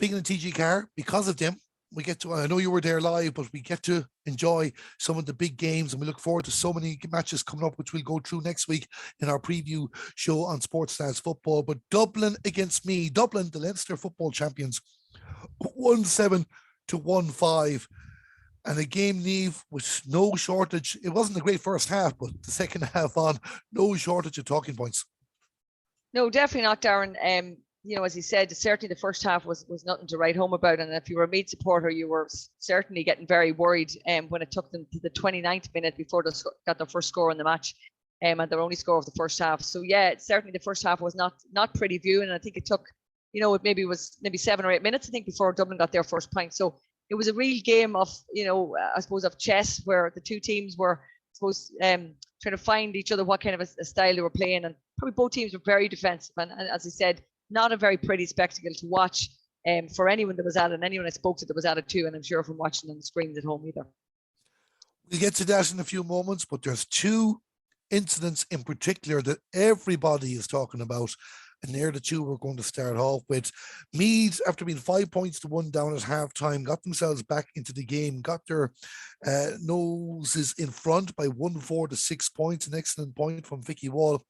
speaking of TG Carr, because of them, we get to, I know you were there live, but we get to enjoy some of the big games, and we look forward to so many matches coming up, which we'll go through next week in our preview show on Sports Stars Football. But Dublin against Meath. Dublin, the Leinster football champions, 1-7 to 1-5. And a game, Niamh, with no shortage. It wasn't a great first half, but the second half on, no shortage of talking points. No, definitely not, Darren. As he said, certainly the first half was nothing to write home about. And if you were a Meath supporter, you were certainly getting very worried when it took them to the 29th minute before they got their first score in the match, and their only score of the first half. So yeah, certainly the first half was not pretty viewing. And I think it took, it maybe 7 or 8 minutes, I think, before Dublin got their first point. So it was a real game of, I suppose, of chess, where the two teams were, I suppose, trying to find each other, what kind of a style they were playing. And probably both teams were very defensive. And as I said, not a very pretty spectacle to watch for anyone that was at it, and anyone I spoke to that was at it too, and I'm sure from watching on the screens at home either. We'll get to that in a few moments, but there's two incidents in particular that everybody is talking about, and they're the two we're going to start off with. Meath, after being 5 points to 1 down at halftime, got themselves back into the game, got their noses in front by 1-4 to 6 points, an excellent point from Vicky Wall.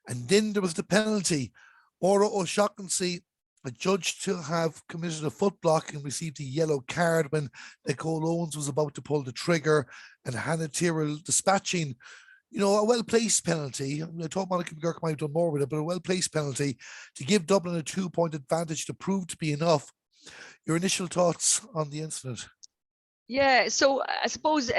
And then there was the penalty. Maura O'Shaughnessy, adjudged to have committed a foot block and received a yellow card when Nicole Owens was about to pull the trigger, and Hannah Tyrrell dispatching, a well-placed penalty. I thought Monica McGurk might have done more with it, but a well-placed penalty to give Dublin a 2-point advantage to prove to be enough. Your initial thoughts on the incident? Yeah, so I suppose,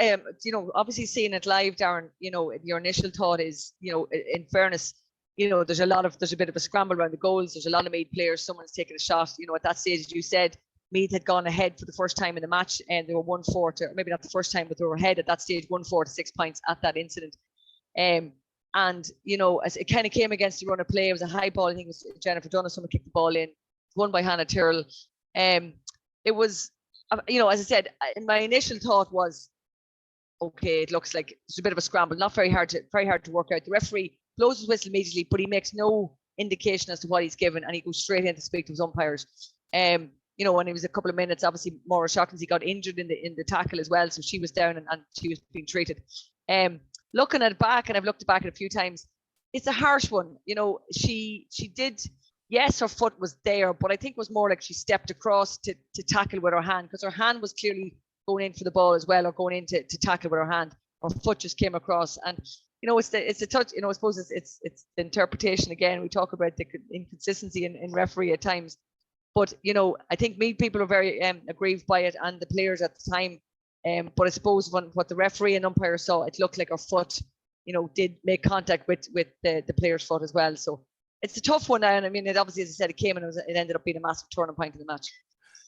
obviously seeing it live, Darren, your initial thought is, in fairness, there's a bit of a scramble around the goals. There's a lot of Meath players. Someone's taking a shot. At that stage, as you said, Meath had gone ahead for the first time in the match, and they were 1-4 to, maybe not the first time, but they were ahead at that stage, 1-4 to 6 points at that incident. And, as it kind of came against the run of play, it was a high ball. I think it was Jennifer Dunn, someone kicked the ball in, won by Hannah Tyrrell. It was, as I said, my initial thought was, okay, it looks like it's a bit of a scramble, not very hard to work out. The referee blows his whistle immediately, but he makes no indication as to what he's given, and he goes straight in to speak to his umpires. When it was a couple of minutes, obviously Maura O'Shaughnessy got injured in the tackle as well, so she was down and she was being treated. Looking at it back, and I've looked back at it a few times, it's a harsh one. She did, yes, her foot was there, but I think it was more like she stepped across to tackle with her hand, because her hand was clearly going in for the ball as well, or going in to tackle with her hand. Her foot just came across, and it's the touch. I suppose it's the interpretation again. We talk about the inconsistency in referee at times, but I think Meath people are very aggrieved by it, and the players at the time. But I suppose what the referee and umpire saw, it looked like her foot, did make contact with the player's foot as well. So it's a tough one now, and I mean, it obviously, as I said, it came and it ended up being a massive turning point in the match.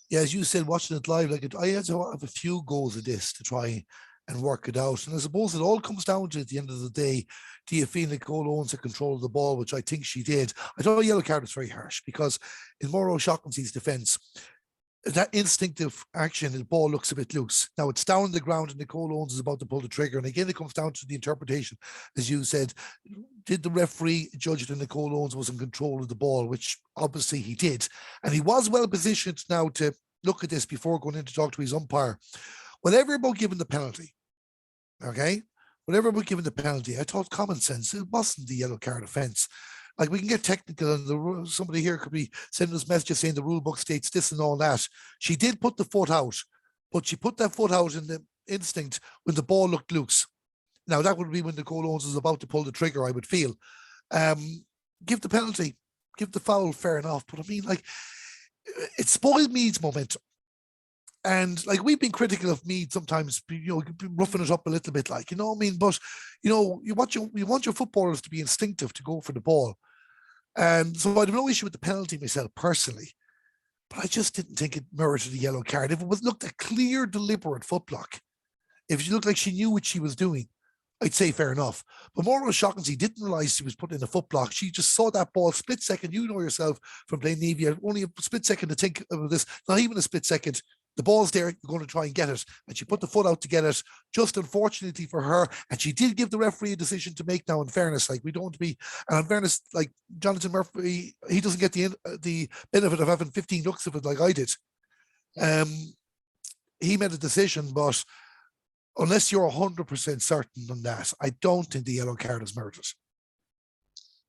Yeah, as you said, watching it live, I had to have a few goals of this to try and work it out. And I suppose it all comes down to, at the end of the day, do you feel Nicole Owens had control of the ball, which I think she did. I thought a yellow card was very harsh, because in Maura O'Shaughnessy's defence, that instinctive action, the ball looks a bit loose. Now it's down on the ground and Nicole Owens is about to pull the trigger. And again, it comes down to the interpretation. As you said, did the referee judge that Nicole Owens was in control of the ball, which obviously he did. And he was well positioned now to look at this before going in to talk to his umpire. Whatever about giving the penalty, okay? Whatever about giving the penalty, I thought common sense. It wasn't the yellow card offence. Like, we can get technical, and somebody here could be sending us messages saying the rule book states this and all that. She did put the foot out, but she put that foot out in the instinct when the ball looked loose. Now, that would be when Nicole Owens was about to pull the trigger, I would feel. Give the penalty, give the foul, fair enough. But I mean, like, it spoiled Meath's momentum. And like, we've been critical of Meath sometimes, roughing it up a little bit, like, what I mean? But, you want your footballers to be instinctive, to go for the ball. And so I have no issue with the penalty myself personally, but I just didn't think it merited a yellow card. If it looked a clear, deliberate foot block, if she looked like she knew what she was doing, I'd say fair enough. But Maura O'Shaughnessy didn't realise she was putting in a foot block. She just saw that ball, split second. You know yourself from playing Niamh, only a split second to think of this, not even a split second. the ball's there, you're going to try and get it. And she put the foot out to get it, just unfortunately for her. And she did give the referee a decision to make now, in fairness. Like, we don't want to be, and in fairness, like Jonathan Murphy, he doesn't get the benefit of having 15 looks of it like I did. He made a decision, but unless you're 100% certain on that, I don't think the yellow card is merited.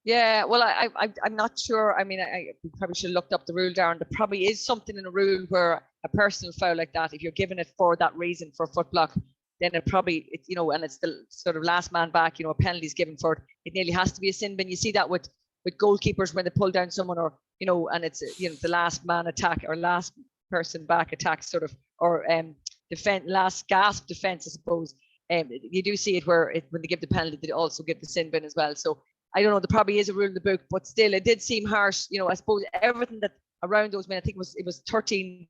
Yeah, well, I'm not sure. I mean, I probably should have looked up the rule, Darren. There probably is something in a rule where a personal foul like that, if you're given it for that reason, for a foot block, then it probably, you know, and it's the sort of last man back, you know, a penalty is given for it. It nearly has to be a sin bin. You see that with goalkeepers when they pull down someone, or, you know, and it's, you know, the last man attack or last person back attack sort of, or last gasp defense, I suppose. You do see it where when they give the penalty, they also give the sin bin as well. So I don't know, there probably is a rule in the book, but still, it did seem harsh. You know, I suppose everything that around those minutes, I think it was 13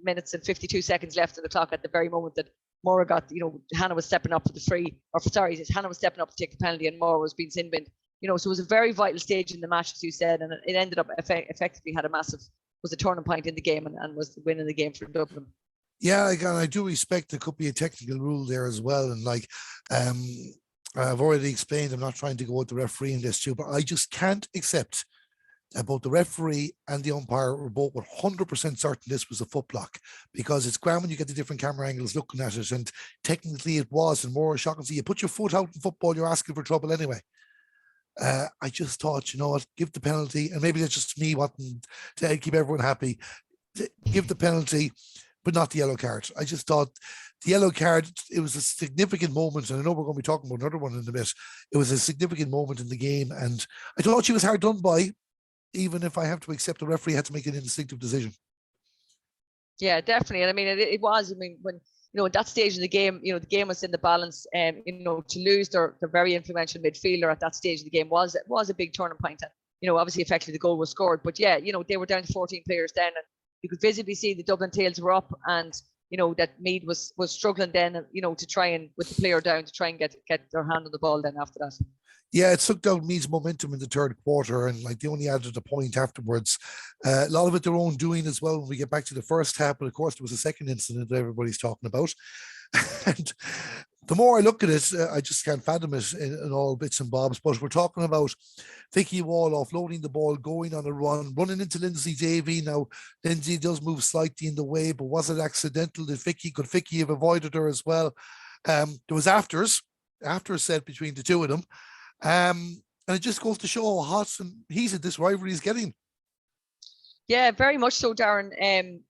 minutes and 52 seconds left on the clock at the very moment that Mora got, you know, Hannah was stepping up for the free, or sorry, Hannah was stepping up to take the penalty and Mora was being sin binned. You know, so it was a very vital stage in the match, as you said, and it ended up effectively had was a turning point in the game and was the win in the game for Dublin. Yeah, again, I do respect there could be a technical rule there as well. And like, I've already explained, I'm not trying to go with the referee in this too, but I just can't accept that both the referee and the umpire were both 100% certain this was a foot block, because it's grand when you get the different camera angles looking at it, and technically it was, and more shocking. So you put your foot out in football, you're asking for trouble anyway. I just thought, you know what, give the penalty, and maybe that's just me wanting to keep everyone happy. Give the penalty, but not the yellow card. I just thought the yellow card, it was a significant moment, and I know we're going to be talking about another one in a bit. It was a significant moment in the game, and I thought she was hard done by, even if I have to accept the referee had to make an instinctive decision. Yeah, definitely. And I mean, it was, I mean, when, you know, at that stage of the game, you know, the game was in the balance, and, you know, to lose their very influential midfielder at that stage of the game was a big turning point. And, you know, obviously, effectively, the goal was scored. But yeah, you know, they were down to 14 players then, and you could visibly see the Dublin tails were up, and, you know, that Meath was struggling then, you know, to try and, with the player down, to try and get their hand on the ball then after that. Yeah, it sucked out Meath's momentum in the third quarter, and like they only added a point afterwards. A lot of it their own doing as well when we get back to the first half, but of course there was a second incident that everybody's talking about. And the more I look at it, I just can't fathom it in all bits and bobs. But we're talking about Vicky Wall offloading the ball, going on a run, running into Lindsay Davey. Now, Lindsay does move slightly in the way, but was it accidental? Could Vicky have avoided her as well? There was afters set between the two of them. And it just goes to show how hot and heated this rivalry is getting. Yeah, very much so, Darren.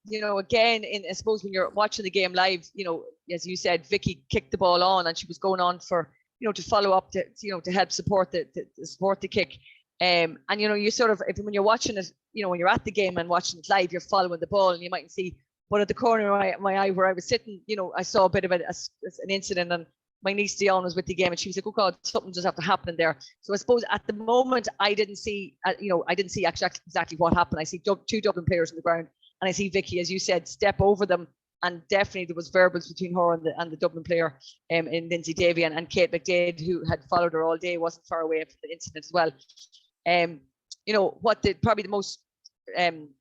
You know, again, I suppose when you're watching the game live, you know, as you said, Vicky kicked the ball on, and she was going on for, you know, to follow up, to, you know, to help support the kick. And, you know, you sort of, when you're watching it, you know, when you're at the game and watching it live, you're following the ball, and you might see, but at the corner of my eye where I was sitting, you know, I saw a bit of an incident, and my niece Dion was with the game, and she was like, "Oh God, something just have to happen there." So I suppose at the moment I didn't see, exactly what happened. I see two Dublin players on the ground, and I see Vicky, as you said, step over them, and definitely there was verbals between her and the Dublin player, in Lindsay Davey, and Kate McDade, who had followed her all day, wasn't far away from the incident as well. You know what? Probably the most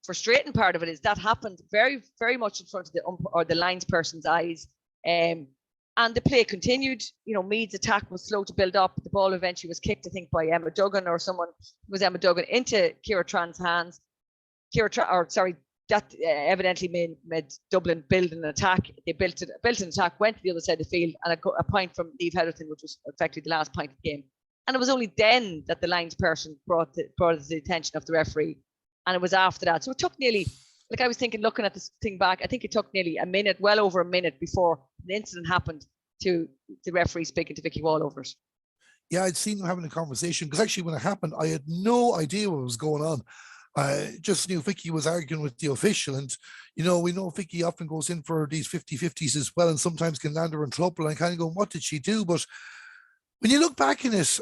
frustrating part of it is that happened very, very much in front of the linesperson's eyes. And the play continued. You know, Meath's attack was slow to build up. The ball eventually was kicked, I think, by Emma Duggan or someone. It was Emma Duggan into Ciara Tran's hands. That evidently made Dublin build an attack. They built an attack, went to the other side of the field, and a point from Niamh Kindlon, which was effectively the last point of the game. And it was only then that the linesperson brought it to the attention of the referee. And it was after that. So it took nearly, like I was thinking, looking at this thing back, I think it took nearly a minute, well over a minute before the incident happened to the referee speaking to Vicky Wall over it. Yeah, I'd seen them having a conversation, because actually when it happened, I had no idea what was going on. I just knew Vicky was arguing with the official, and, you know, we know Vicky often goes in for these 50-50s as well, and sometimes can land her in trouble, and kind of going, what did she do? But when you look back in it,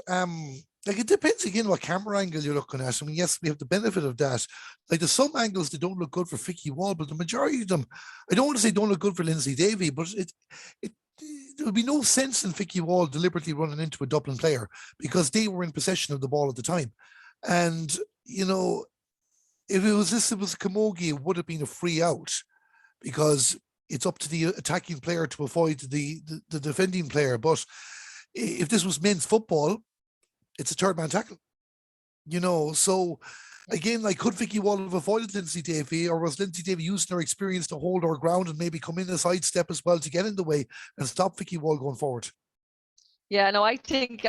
like, it depends again what camera angle you're looking at. I mean, yes, we have the benefit of that. Like, there's some angles that don't look good for Vicky Wall, but the majority of them, I don't want to say don't look good for Lindsay Davey, but there would be no sense in Vicky Wall deliberately running into a Dublin player, because they were in possession of the ball at the time. And, you know, if it was a camogie, it would have been a free out, because it's up to the attacking player to avoid the defending player. But if this was men's football, it's a third man tackle, so again, like, could Vicky Wall have avoided Lindsay Davey, or was Lindsay Davey using her experience to hold her ground and maybe come in a sidestep as well to get in the way and stop Vicky Wall going forward? Yeah, no, I think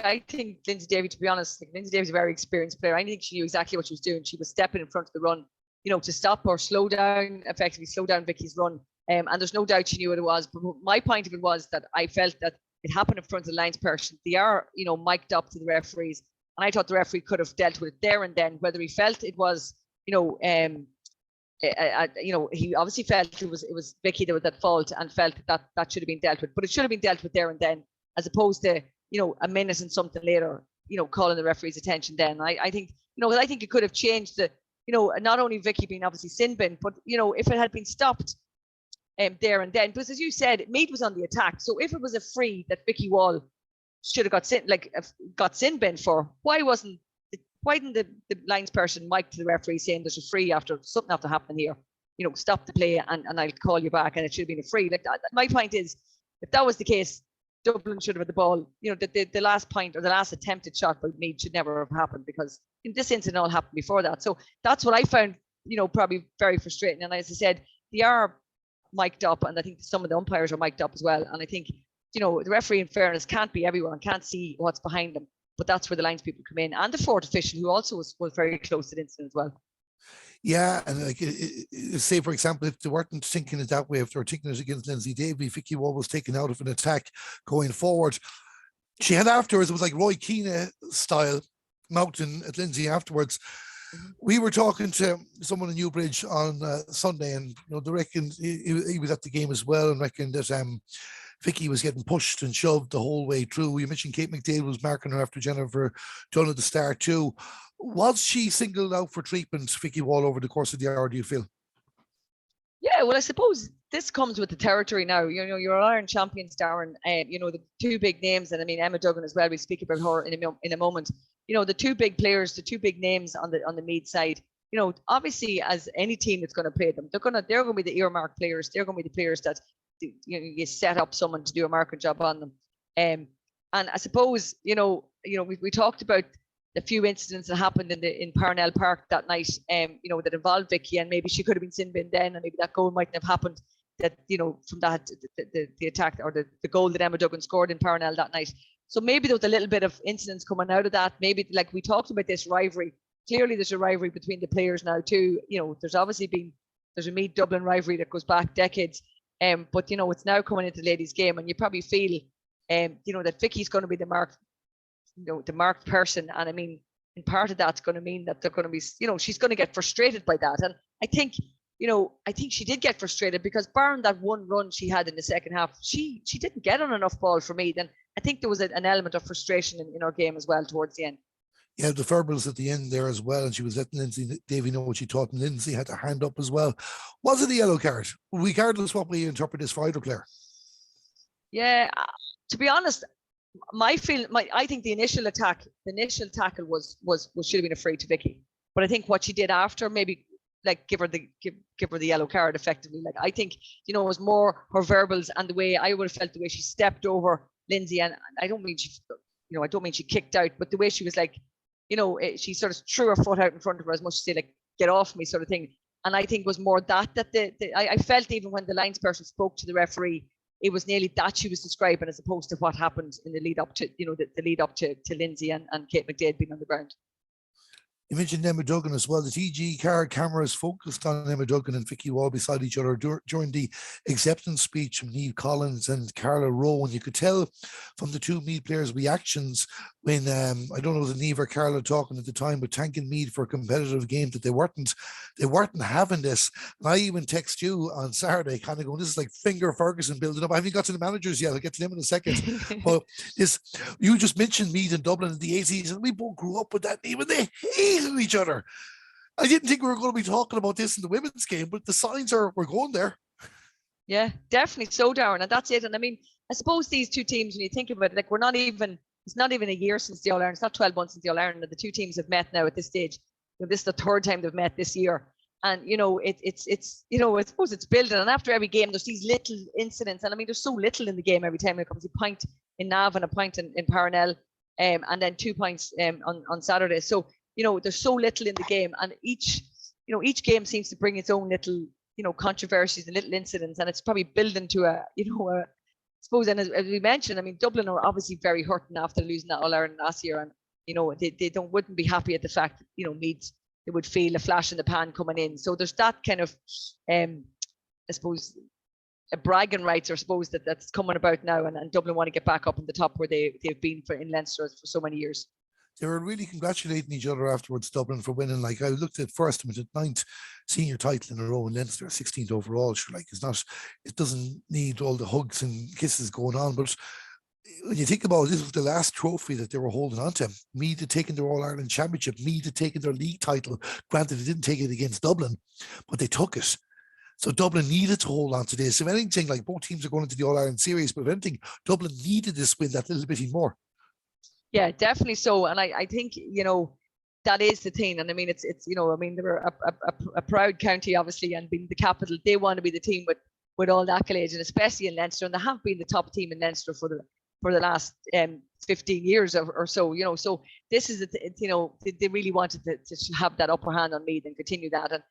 Lindsay Davey, to be honest, like, Lindsay Davey's a very experienced player. I think she knew exactly what she was doing. She was stepping in front of the run, to stop or slow down Vicky's run. And there's no doubt she knew what it was. But my point of it was that I felt that it happened in front of the lines person. They are, mic'd up to the referees. And I thought the referee could have dealt with it there and then, whether he felt it was, he obviously felt it was Vicky that was at fault and felt that should have been dealt with. But it should have been dealt with there and then, as opposed to, a minute and something later, calling the referee's attention then. I think it could have changed the, not only Vicky being obviously sin bin, but, if it had been stopped there and then. Because as you said, Meath was on the attack. So if it was a free that Vicky Wall should have got sin bin for, why didn't the lines person mic to the referee saying there's a free after something after happening here, stop the play and I'll call you back, and it should have been a free. Like that, my point is, if that was the case, Dublin should have had the ball. The last point or the last attempted shot by Meath should never have happened, because this incident all happened before that. So that's what I found, probably very frustrating. And as I said, they are mic'd up, and I think some of the umpires are mic'd up as well. And I think, the referee, in fairness, can't be everywhere and can't see what's behind them. But that's where the lines people come in, and the fourth official, who also was very close to the incident as well. Yeah, and like, say for example, if they weren't thinking it that way, if they were thinking it against Lindsay Davey, Vicky Wall was taken out of an attack going forward. She had afterwards, it was like Roy Keane style, mountain at Lindsay afterwards. We were talking to someone in Newbridge on Sunday, and they reckoned he was at the game as well, and reckoned that Vicky was getting pushed and shoved the whole way through. You mentioned Kate McDade was marking her after Jennifer Dunn at the start too. Was she singled out for treatment, Vicky Wall, over the course of the hour, do you feel? Yeah, well, I suppose this comes with the territory now. You're All Ireland champions, Darren. The two big names, and I mean Emma Duggan as well. We speak about her in a moment. The two big players, the two big names on the Meath side. Obviously, as any team that's going to play them, they're going to be the earmarked players. They're going to be the players that you set up someone to do a marking job on them. And I suppose we talked about the few incidents that happened in Parnell Park that night, that involved Vicky, and maybe she could have been sin bin then, and maybe that goal mightn't have happened. That from that the attack or the goal that Emma Duggan scored in Parnell that night. So maybe there was a little bit of incidents coming out of that. Maybe, like we talked about, this rivalry. Clearly, there's a rivalry between the players now too. There's obviously there's a Meath Dublin rivalry that goes back decades. But it's now coming into the ladies' game, and you probably feel, that Vicky's going to be the marked person, and I mean, in part of that's going to mean that they're going to be, she's going to get frustrated by that, and I think she did get frustrated, because barring that one run she had in the second half, she didn't get on enough ball for me. Then I think there was an element of frustration in her game as well towards the end. Yeah, the verbals at the end there as well, and she was letting Lindsay Davey know what she thought, and Lindsay had her hand up as well. Was it a yellow card, regardless what we interpret this for either player? Yeah, to be honest, I think the initial tackle was should have been a free to Vicky, but I think what she did after, maybe like give her the yellow card effectively. Like, I think it was more her verbals and the way I would have felt, the way she stepped over Lindsay, and I don't mean she kicked out, but the way she was like, she sort of threw her foot out in front of her, as much as say, like, get off me, sort of thing. And I think it was more that I felt, even when the lines person spoke to the referee, it was nearly that she was describing, as opposed to what happened in the lead up to, the lead up to Lindsay and Kate McDade being on the ground. You mentioned Emma Duggan as well. The TG car cameras focused on Emma Duggan and Vicky Wall beside each other during the acceptance speech from Niamh Collins and Carla Rowe. And you could tell from the two Meath players' reactions when, I don't know, the Niamh or Carla talking at the time, but thanking Meath for a competitive game, that they weren't having this. And I even text you on Saturday, kind of going, this is like Finger Ferguson building up. I haven't got to the managers yet. I'll get to them in a second. But you just mentioned Meath and Dublin in the 80s, and we both grew up with that. Even they hated each other. I didn't think we were going to be talking about this in the women's game, but the signs we're going there. Yeah, definitely so, Darren, and that's it. And I mean, I suppose these two teams, when you think about it, like, it's not even a year since the All-Ireland, it's not 12 months since the All-Ireland, and the two teams have met now at this stage. This is the third time they've met this year. And I suppose it's building. And after every game, there's these little incidents. And I mean, there's so little in the game every time. It comes a point in Naamh and a point in Parnell, and then 2 points on Saturday. So there's so little in the game, and each game seems to bring its own little controversies and little incidents, and it's probably building to a I suppose. And as we mentioned, I mean, Dublin are obviously very hurting after losing that All-Ireland last year, and they wouldn't be happy at the fact that Meath, they would feel a flash in the pan coming in. So there's that kind of, I suppose, a bragging rights, I suppose, that's coming about now, and Dublin want to get back up on the top where they've been in Leinster for so many years. They were really congratulating each other afterwards, Dublin, for winning. Like, I looked at first, at 9th senior title in a row in Leinster, 16th overall. Sure, like, it doesn't need all the hugs and kisses going on, but when you think about it, this was the last trophy that they were holding on to. Meath had taken their All-Ireland Championship. Meath had taken their league title. Granted, they didn't take it against Dublin, but they took it. So Dublin needed to hold on to this. If anything, like, both teams are going into the All-Ireland series, but if anything, Dublin needed this win that little bit more. Yeah, definitely so. And I think, that is the thing. And I mean, it's I mean, they were a proud county, obviously, and being the capital, they want to be the team with all the accolades, and especially in Leinster. And they have been the top team in Leinster for the last 15 years or so, so this is, they really wanted to have that upper hand on Meath and continue that. And,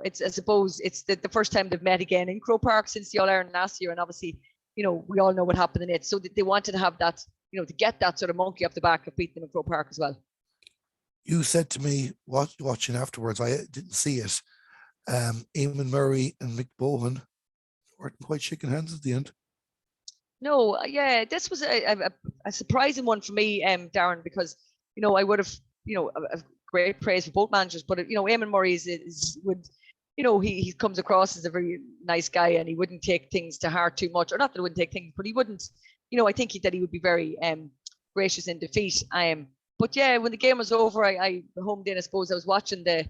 it's, I suppose it's the first time they've met again in Croke Park since the All-Ireland last year. And obviously, we all know what happened in it. So they wanted to have that, to get that sort of monkey off the back of beating them in Croke Park as well. You said to me, watching afterwards, I didn't see it, Eamon Murray and Mick Bohan weren't quite shaking hands at the end. No, yeah, this was a surprising one for me, Darren, because I would have a great praise for both managers, but Eamon Murray he comes across as a very nice guy, and he wouldn't take things to heart too much, or not that he wouldn't take things, but he wouldn't. I think that he would be very gracious in defeat. But yeah, when the game was over, I homed in. I suppose I was watching the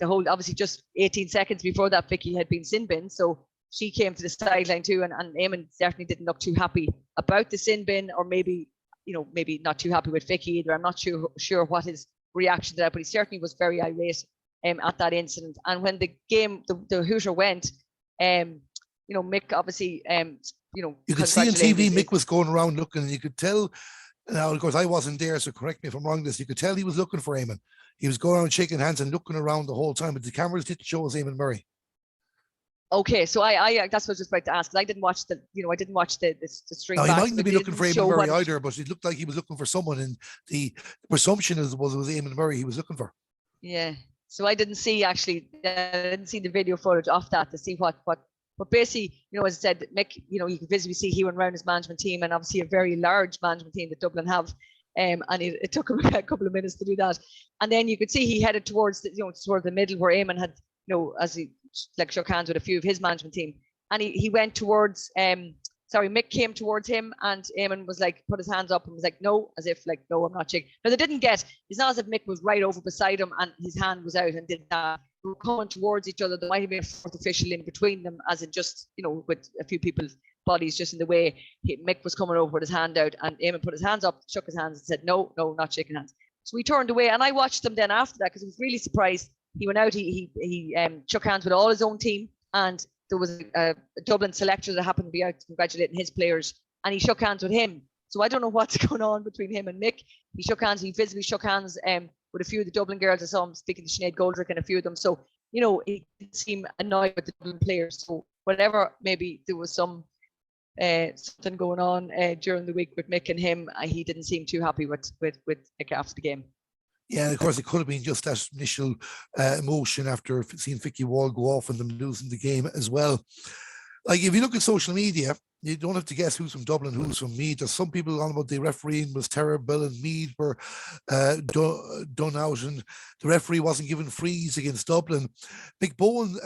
whole, obviously just 18 seconds before that, Vicky had been sin bin, so she came to the sideline too, and Eamon certainly didn't look too happy about the sin bin, or maybe not too happy with Vicky either. I'm not sure what his reaction to that, but he certainly was very irate at that incident. And when the game, the Hooter went, Mick obviously, you could see on TV, Mick was going around looking, and you could tell. Now, of course, I wasn't there, so correct me if I'm wrong. You could tell he was looking for Eamon. He was going around shaking hands and looking around the whole time, but the cameras didn't show us Eamon Murray. Okay, so I that's what I was just about to ask. I didn't watch the stream. No, he mightn't be looking for Eamon Murray either, but it looked like he was looking for someone, and the presumption was it was Eamon Murray he was looking for. Yeah, so I didn't see the video footage of that to see what. But basically, as I said, Mick, you could visibly see he went around his management team, and obviously a very large management team that Dublin have. And it took him a couple of minutes to do that. And then you could see he headed towards toward the middle where Eamon had, as he shook hands with a few of his management team. And he went towards, Mick came towards him, and Eamon was like, put his hands up and was like, no, as if like, no, I'm not shaking. Now, it's not as if Mick was right over beside him and his hand was out and did that. They were coming towards each other. There might have been a fourth official in between them, as in just, with a few people's bodies just in the way. Mick was coming over with his hand out, and Eamon put his hands up, shook his hands and said, no, not shaking hands. So we turned away, and I watched them then after that because I was really surprised. He went out, he shook hands with all his own team, and there was a Dublin selector that happened to be out congratulating his players, and he shook hands with him. So I don't know what's going on between him and Mick. He visibly shook hands with a few of the Dublin girls. I saw him speaking to Sinead Goldrick and a few of them. So, he didn't seem annoyed with the Dublin players. So whatever, maybe there was something going on during the week with Mick and him. He didn't seem too happy with Mick after the game. Yeah, and of course, it could have been just that initial emotion after seeing Vicky Wall go off and them losing the game as well. Like, if you look at social media, you don't have to guess who's from Dublin, who's from Meath. There's some people on about the refereeing was terrible and Meath were done out, and the referee wasn't given frees against Dublin. Mick Bohan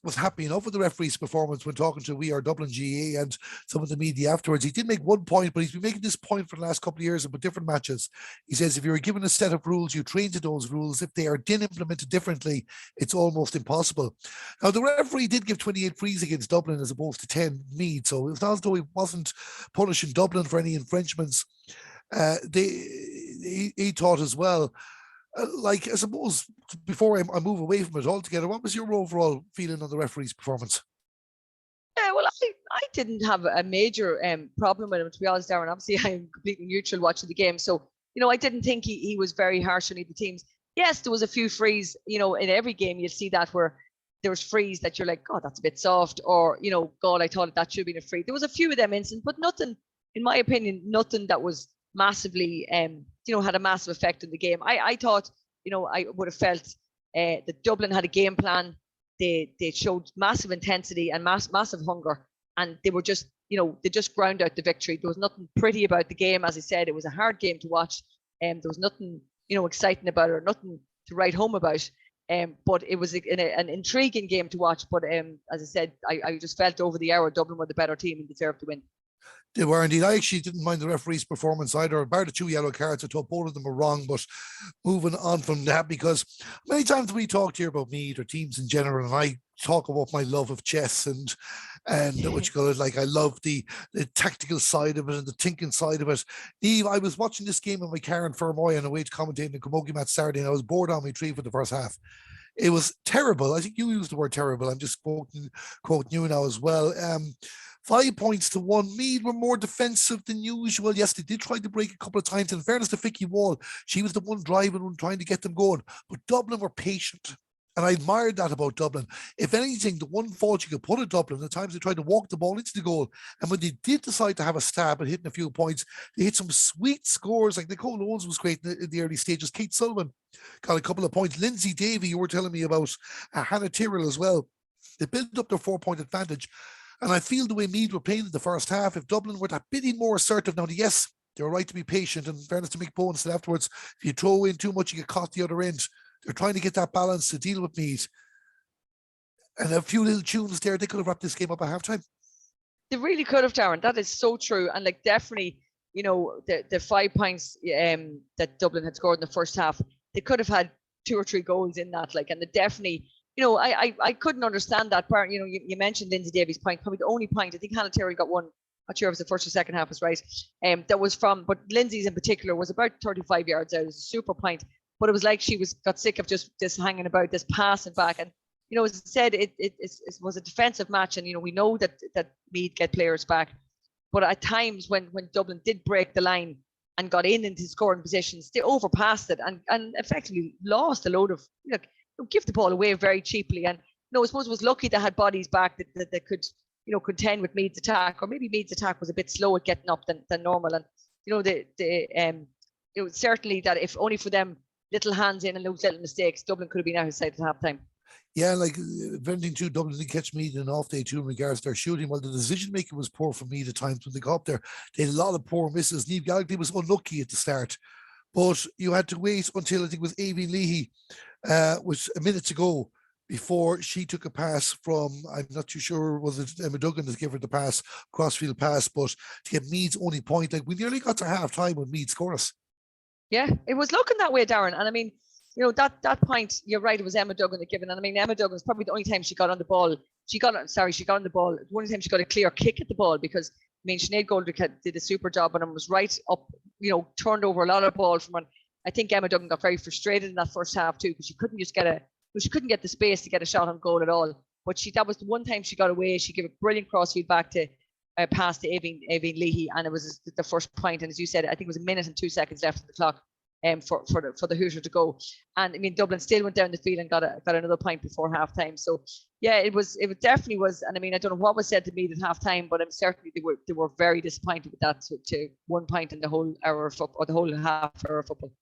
was happy enough with the referee's performance when talking to We Are Dublin GA and some of the media afterwards. He did make one point, but he's been making this point for the last couple of years about different matches. He says, if you're given a set of rules, you train to those rules. If they are then implemented differently, it's almost impossible. Now, the referee did give 28 frees against Dublin as opposed to 10 Meath, so it's not as though he wasn't punishing Dublin for any infringements. He thought as well. Like, I suppose, before I move away from it altogether, what was your overall feeling on the referee's performance? Yeah, well, I didn't have a major problem with him, to be honest, Darren. Obviously, I'm completely neutral watching the game. So, I didn't think he was very harsh on either teams. Yes, there was a few frees, in every game you'd see that where there was frees that you're like, God, that's a bit soft, or, God, I thought that should have been a free. There was a few of them instances, but nothing, in my opinion, nothing that was massively, had a massive effect on the game. I thought, I would have felt that Dublin had a game plan. They showed massive intensity and massive hunger, and they were just, they just ground out the victory. There was nothing pretty about the game. As I said, it was a hard game to watch, and there was nothing, exciting about it, or nothing to write home about. But it was an intriguing game to watch. But as I said, I just felt over the hour Dublin were the better team and deserved to win. They were indeed. I actually didn't mind the referee's performance either. Bar the 2 yellow cards, I thought both of them were wrong. But moving on from that, because many times we talk here about Meath or teams in general, and I talk about my love of chess and what you call it, like I love the tactical side of it and the thinking side of it. Niamh, I was watching this game in my car in Fermoy on the way to commentating the Camogie match Saturday, and I was bored on my tree for the first half. It was terrible. I think you used the word terrible. I'm just quoting you now as well. 5 points to 1. Meath were more defensive than usual. Yes, they did try to break a couple of times. In fairness to Vicky Wall, she was the one driving and trying to get them going. But Dublin were patient. And I admired that about Dublin. If anything, the one fault you could put at Dublin, the times they tried to walk the ball into the goal, and when they did decide to have a stab at hitting a few points, they hit some sweet scores. Like Nicole Owens was great in the early stages. Kate Sullivan got a couple of points. Lindsay Davey, you were telling me about, Hannah Tyrrell as well. They built up their 4-point advantage. And I feel the way Meath were playing in the first half, if Dublin were that bit more assertive now, yes, they were right to be patient. And in fairness to Mick Bowen said afterwards, if you throw in too much, you get caught the other end. They're trying to get that balance to deal with Meath. And a few little tunes there, they could have wrapped this game up at halftime. They really could have, Darren. That is so true. And like definitely, the 5 points that Dublin had scored in the first half, they could have had 2 or 3 goals in that. Like, and they definitely, I couldn't understand that part. You mentioned Lindsay Davies' point, probably the only point. I think Hannah Terry got one. Not sure if it was the first or second half was right. That was from, but Lindsay's in particular was about 35 yards out. It was a super point. But it was like she got sick of just hanging about, this passing back. And, as I said, it was a defensive match. And, we know that Meath get players back. But at times when Dublin did break the line and got into scoring positions, they overpassed it and effectively lost a load of, give the ball away very cheaply. And, I suppose it was lucky they had bodies back that could, contend with Meath's attack. Or maybe Meath's attack was a bit slow at getting up than normal. And, certainly that if only for them, little hands in and those little mistakes, Dublin could have been outside at half time. Yeah, like if anything too, Dublin didn't catch Meath in an off day too in regards to their shooting. Well, the decision making was poor for Meath at times when they got up there. They had a lot of poor misses. Niamh Gallagher was unlucky at the start, but you had to wait until I think it was Aoibhinn Leahy, was a minute to go before she took a pass from, I'm not too sure, was it Emma Duggan that gave her the pass, crossfield pass, but to get Meath's only point, like we nearly got to half time when Meath scored us. Yeah, it was looking that way, Darren. And I mean, that point, you're right, it was Emma Duggan that given. And I mean, Emma Duggan was probably the only time she got on the ball. She got on the ball. The only time she got a clear kick at the ball, because I mean, Sinead Goldrick did a super job and was right up, turned over a lot of ball from one. I think Emma Duggan got very frustrated in that first half too, because she couldn't get the space to get a shot on goal at all. But that was the one time she got away. She gave a brilliant crossfield back to pass to Aoibhinn Leahy, and it was the first point. And as you said, I think it was a minute and 2 seconds left on the clock for the Hooter to go. And I mean, Dublin still went down the field and got another point before half time. So yeah, it definitely was. And I mean, I don't know what was said to me at half time, but I'm certainly they were very disappointed with that to 1 point in the whole hour of football, or the whole half hour of football.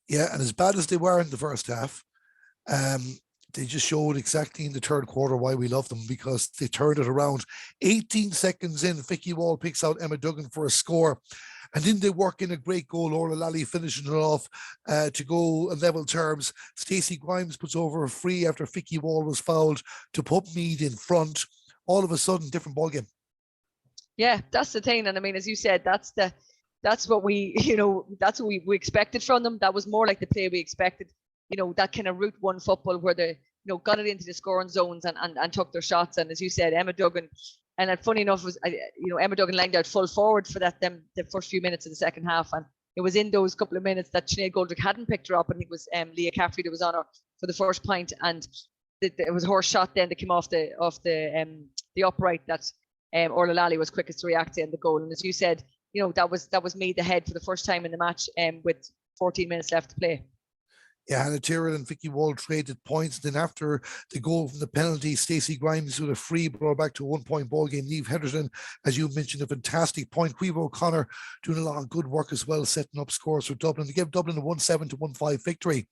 Yeah, and as bad as they were in the first half, they just showed exactly in the third quarter why we love them, because they turned it around. 18 seconds in, Vicky Wall picks out Emma Duggan for a score. And then they work in a great goal. Orla Lally finishing it off to go in level terms. Stacey Grimes puts over a free after Vicky Wall was fouled to put Meath in front. All of a sudden, different ballgame. Yeah, that's the thing. And I mean, as you said, that's what we, that's what we expected from them. That was more like the play we expected. That kind of route one football where they, got it into the scoring zones and took their shots. And as you said, Emma Duggan, and funny enough, was Emma Duggan lined out full forward for the first few minutes of the second half, and it was in those couple of minutes that Sinead Goldrick hadn't picked her up. I think it was Leah Caffrey that was on her for the first point, and it was her shot then that came off the upright that Orla Lally was quickest to react to in the goal. And as you said, that was Meath ahead for the first time in the match with 14 minutes left to play. Yeah, Hannah Tyrrell and Vicky Wall traded points. Then after the goal from the penalty, Stacey Grimes with a free brought back to a 1-point ball game. Niamh Heatherton, as you mentioned, a fantastic point. Caoimhe O'Connor doing a lot of good work as well, setting up scores for Dublin to give Dublin a 1-7 to 1-5 victory.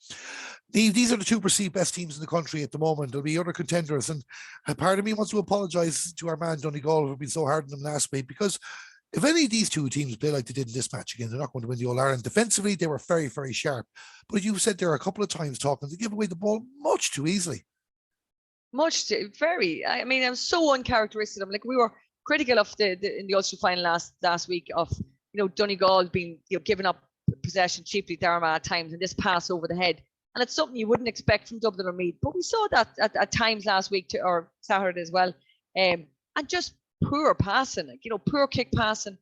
Niamh, these are the two perceived best teams in the country at the moment. There'll be other contenders, and a part of me wants to apologise to our man Donegal for being so hard on them last week, because if any of these two teams play like they did in this match again, they're not going to win the All-Ireland. Defensively, they were very, very sharp. But you said there a couple of times talking, they give away the ball much too easily. Very. I mean, I'm so uncharacteristic. Like, we were critical of in the Ulster final last week of, Donegal being, giving up possession cheaply to Armagh at times, and this pass over the head. And it's something you wouldn't expect from Dublin or Meath. But we saw that at times last week, or Saturday as well. And just poor passing, poor kick passing,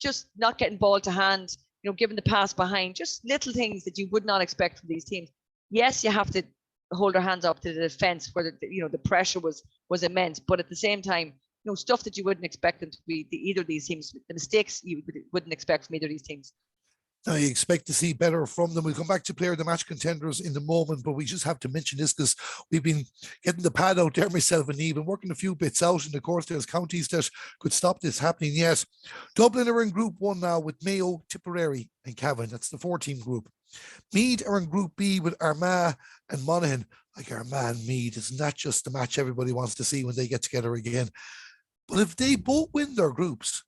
just not getting ball to hand, giving the pass behind, just little things that you would not expect from these teams. Yes, you have to hold their hands up to the defence where the pressure was immense, but at the same time, stuff that you wouldn't expect them to be either of these teams, the mistakes you wouldn't expect from either of these teams. Now you expect to see better from them. We'll come back to player of the match contenders in the moment, but we just have to mention this because we've been getting the pad out there, myself and Niamh, and working a few bits out. And of course, there's counties that could stop this happening. Yes, Dublin are in Group 1 now with Mayo, Tipperary and Cavan. That's the 4-team group. Meath are in Group B with Armagh and Monaghan. Like Armagh and Meath, isn't that just the match everybody wants to see when they get together again? But if they both win their groups,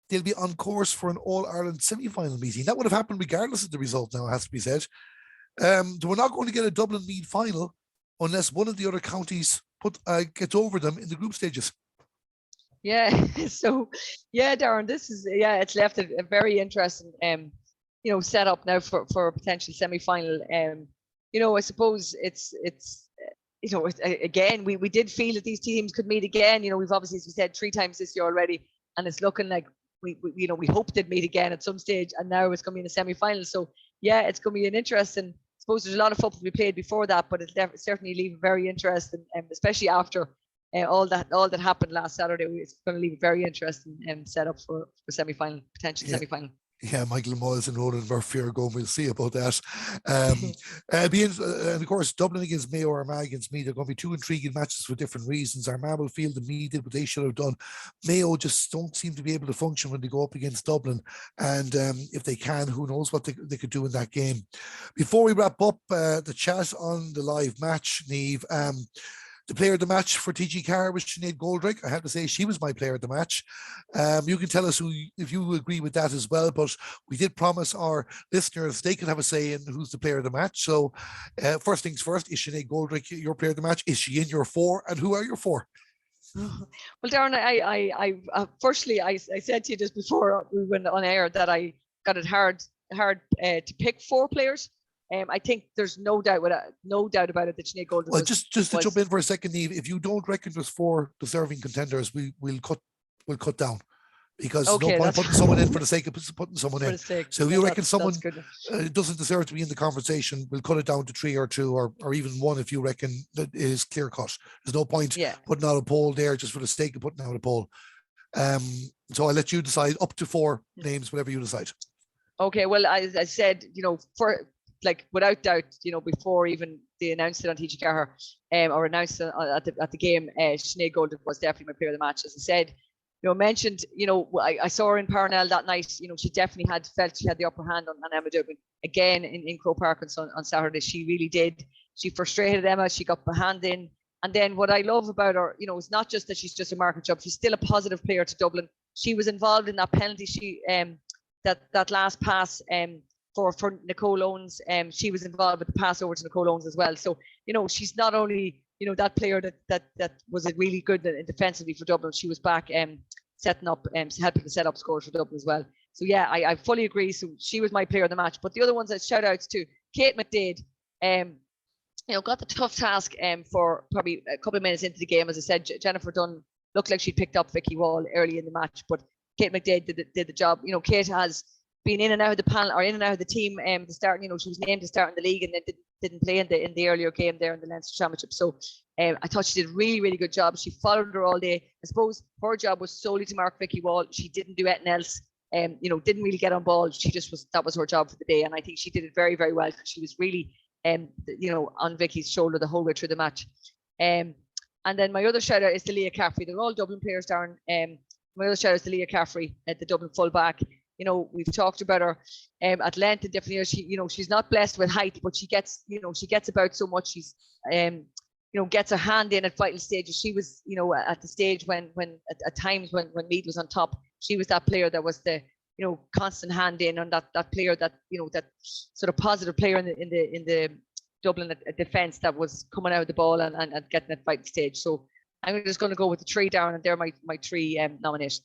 they'll be on course for an All-Ireland semi-final meeting. That would have happened regardless of the result now, it has to be said. We're not going to get a Dublin-Meath final unless one of the other counties gets over them in the group stages. Yeah, so, yeah, Darren, it's left a very interesting, set up now for a potential semi-final. I suppose it's again, we did feel that these teams could meet again. We've obviously, as we said, 3 times this year already, and it's looking like we hope they'd meet again at some stage, and now it's going to be in a semi-final. So yeah, it's going to be an interesting. I suppose there's a lot of football we played before that, but it'll certainly leave very interesting, especially after all that happened last Saturday. It's going to leave a very interesting setup for semi-final, potential semi-final. Yeah, Michael Moyles and Ronan Murphy are going. We'll see about that. And of course, Dublin against Mayo, Armagh against Meath. They're going to be 2 intriguing matches for different reasons. Armagh will feel the Meath did what they should have done. Mayo just don't seem to be able to function when they go up against Dublin. And if they can, who knows what they could do in that game. Before we wrap up the chat on the live match, Niamh, the player of the match for TG Carr was Sinead Goldrick. I have to say she was my player of the match. You can tell us if you agree with that as well, but we did promise our listeners they could have a say in who's the player of the match. So first things first, is Sinead Goldrick your player of the match? Is she in your 4? And who are your 4? Well, Darren, I firstly, I said to you just before we went on air that I got it hard to pick 4 players. I think there's no doubt about it that Sinead Goldrick. Well, just to jump in for a second, Niamh, if you don't reckon there's 4 deserving contenders, we'll cut down, because no point putting someone in for the sake of putting someone in. So if you reckon someone doesn't deserve to be in the conversation, we'll cut it down to 3 or 2 or even 1 if you reckon that is clear cut. There's no point putting out a poll there just for the sake of putting out a poll. So I'll let you decide up to 4 names, whatever you decide. Okay. Well, I said, for without doubt, before even they announced it on TG Carr or announced it at the game, Sinead Goldrick was definitely my player of the match. As I said, mentioned, I saw her in Parnell that night. She definitely felt she had the upper hand on Emma Duggan again in Croke Park on Saturday. She really did. She frustrated Emma. She got the hand in. And then what I love about her, it's not just that she's just a market job. She's still a positive player to Dublin. She was involved in that penalty. She that last pass for Nicole Owens, she was involved with the pass over to Nicole Owens as well. So, she's not only, that player that was really good defensively for Dublin. She was back setting up, helping to set up scores for Dublin as well. So yeah, I fully agree. So she was my player of the match. But the other ones that shout outs to Kate McDade, got the tough task for probably a couple of minutes into the game. As I said, Jennifer Dunn looked like she picked up Vicky Wall early in the match, but Kate McDade did the job. Kate has been in and out of the panel or in and out of the team. To start, she was named to start in the league and then didn't play in the earlier game there in the Leinster Championship. So I thought she did a really, really good job. She followed her all day. I suppose her job was solely to mark Vicky Wall. She didn't do anything else. Didn't really get on ball. She just that was her job for the day. And I think she did it very, very well because she was really, on Vicky's shoulder the whole way through the match. And then my other shout out is to Leah Caffrey. They're all Dublin players, Darren. My other shout out is to Leah Caffrey at the Dublin fullback. We've talked about her at length in different years. She's not blessed with height, but she gets about so much. She's, gets her hand in at vital stages. She was, at the stage when at times when Meath was on top, she was that player that was the, constant hand in, and that player that, that sort of positive player in the Dublin defence that was coming out of the ball and getting at vital stage. So I'm just going to go with the three, Darren, and they're my three nominations.